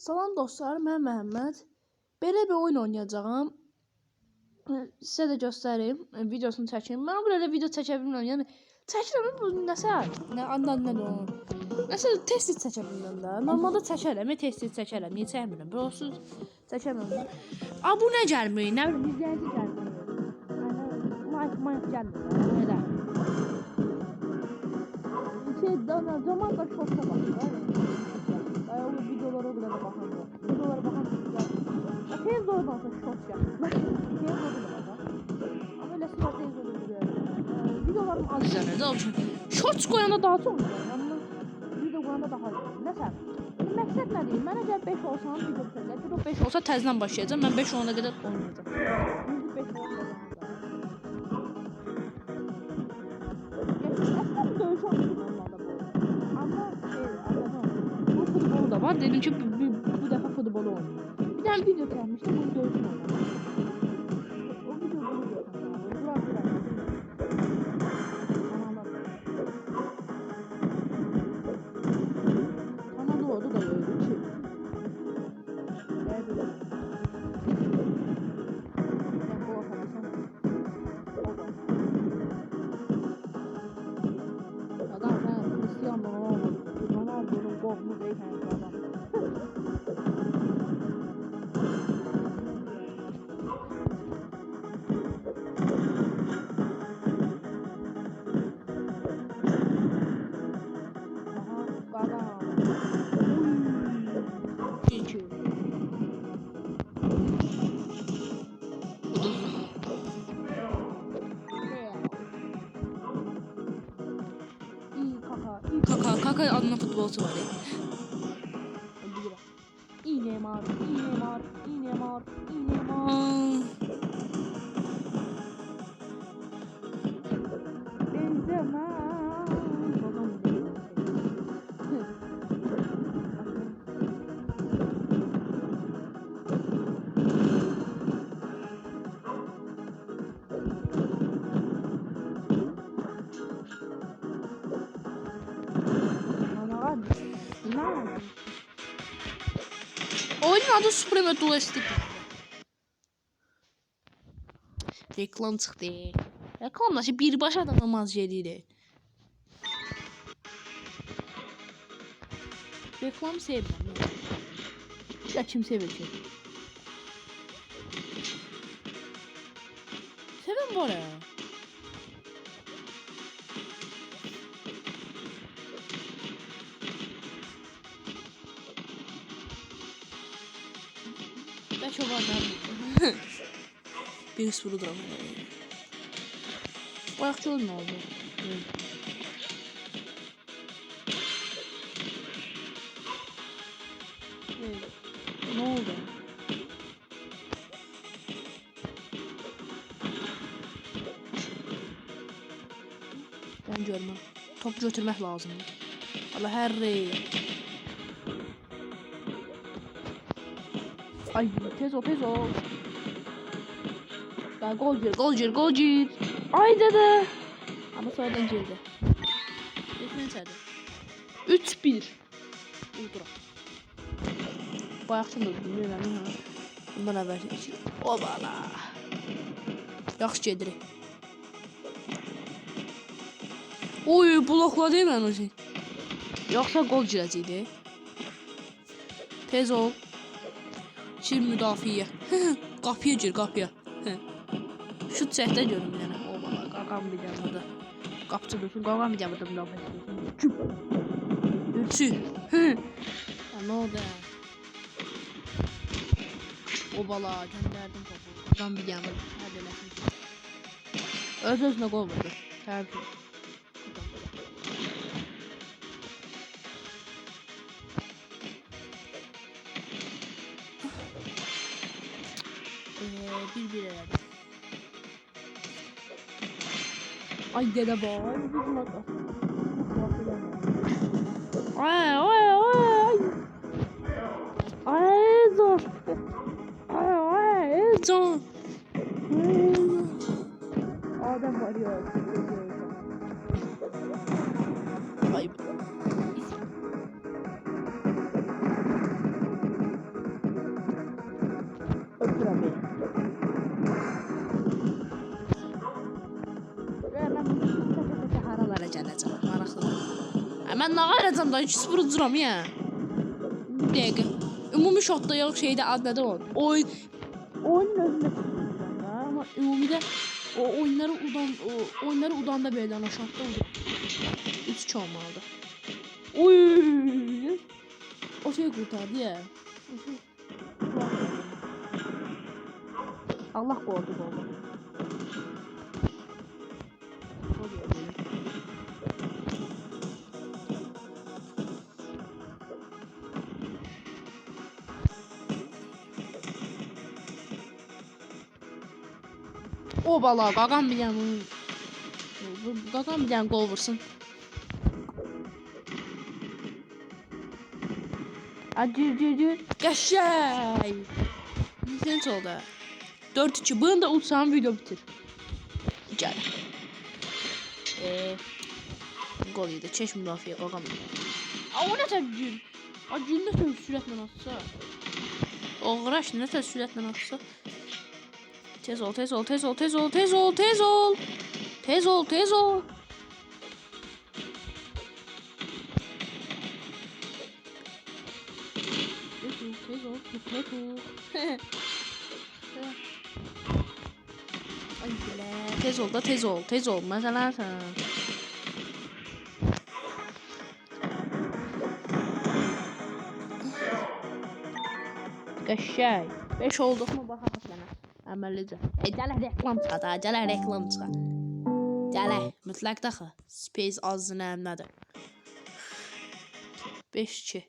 Salam dostlar, mən Məhəmməd. Belə bir oyun oynayacağam. Sizə də göstəreyim, videosunu çəkim. Mən o qədər video çəkə bilmirəm. Yəni çəkirəm bu nəsə, nəsə tez-tez çəkə bilmirəm də. Normalda çəkərəm, tez-tez çəkərəm. Niyə çəkmirəm? Brosuz çəkərəm. A bu nə gəlmir? Nə bilim, izləyici gəlmir. Like gəlmir. Elə. Zaman da çok da bakıyor. O videolara o kadar bakamıyor. Videolara bakamıyor. Tez oradan sonra short yapıyor. Tez oradan da. Ama öyle sıra tez oluyor. Videolarım az izlenir. Onun için shorts koyanda daha çok izlenir. Ama video koyanda daha izlenir. Mesela məqsəd nə deyim? Mən əgər 5 olsam video bitəcək. O 5 olsa təzədən başlayacağım. Mən 5 olana qədər oynayacağım. İndi 5 olacaq. Əslində döyüş oynuyorum. Futbolu da var. Dedim ki bu defa futbolu oynayayım. Bir tane video çekmiştim. Bunu dövüş oynayayım. O video bunu göstereyim. Kanal oldu da öyle bir şey. Ben bu afamasam. Adam sen Cristiano Ronaldo'nun golünü beyken adam. Kaka adına futbolcu var ya. Neymar. Benzema. Oyunun adı Supreme Dualistic. Reklam çıktı. Reklamda şey birbaşa da namaz yeridir. Reklam sevmem. Ya kim sever ki? Sevmem bu araya. Ben çok anladım. Bir sürü drama. Bayakçı oldu ne oldu? Ne oldu? Ben görmem. Top götürmek lazım. Allah her rey. Ay tez ol. Ya gol gir. Ay dede. Ama sonradan girdi. Geçen içeride. 3-1. Ultra. Bayaqdan da bilmirəm ha. Bundan əvvəl keçir. Obala. Yaxşı gedirik. Oy blokladı mən o şey. Yoxsa gol girəcəkdi. Tez ol. Çir müdafiə. Qapıya gir, qapıya. Şut çəkdə görüm yəni. Obala, qaqam bir dənə burada. Qapçı dursun, qaqam bir dənə burada müdafiə edir. Üçü. Nə oldu? Obala, gönderdim topu. Qaqam bir dənə. Hadi eləsin. Öz-özünə qol vurdu. Təbii. Bir elədi. Ay dede boy. Ay zor. Zor. Adam var ya. Ay. Mən nə qayıracam da 2-0 uduram ya. Bir dəqiqə. Ümumi şotda yox şeydə ad nədir o? Oyunun özündə çıxırsan da. Amma ümumidə o oyunları udanda belə o şotda udur. 3-2 olmalıdır. Oy! O şey kurtardı ya. Allah korudu oldu. O bala qaqam bilən qaqam bilən qol vursun. Acı. Qəşəng. Nefes oldu. 4-2. Bunu da utsam video bitir. Gəl. Gol yedi. Çeş müdafiə qaqam. O nə təbdil? Acı nə tür sürətlə atsa? Oğraş nə tür sürətlə atsa? Tez ol. Ay bile. Tez ol. Mesela sen. Qəşəng. 5 olduq mu baxaq sənə. Əməllicə. Gələ reklam çıxa. Gələ. Mütləq daxı. Space azın əmnədir. 5-2.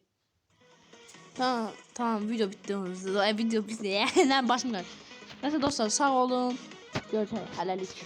Tamam video bitti. Video bitti. Başım qarşı. Neyse dostlar sağ olun. Görüşürüz. Hələlik.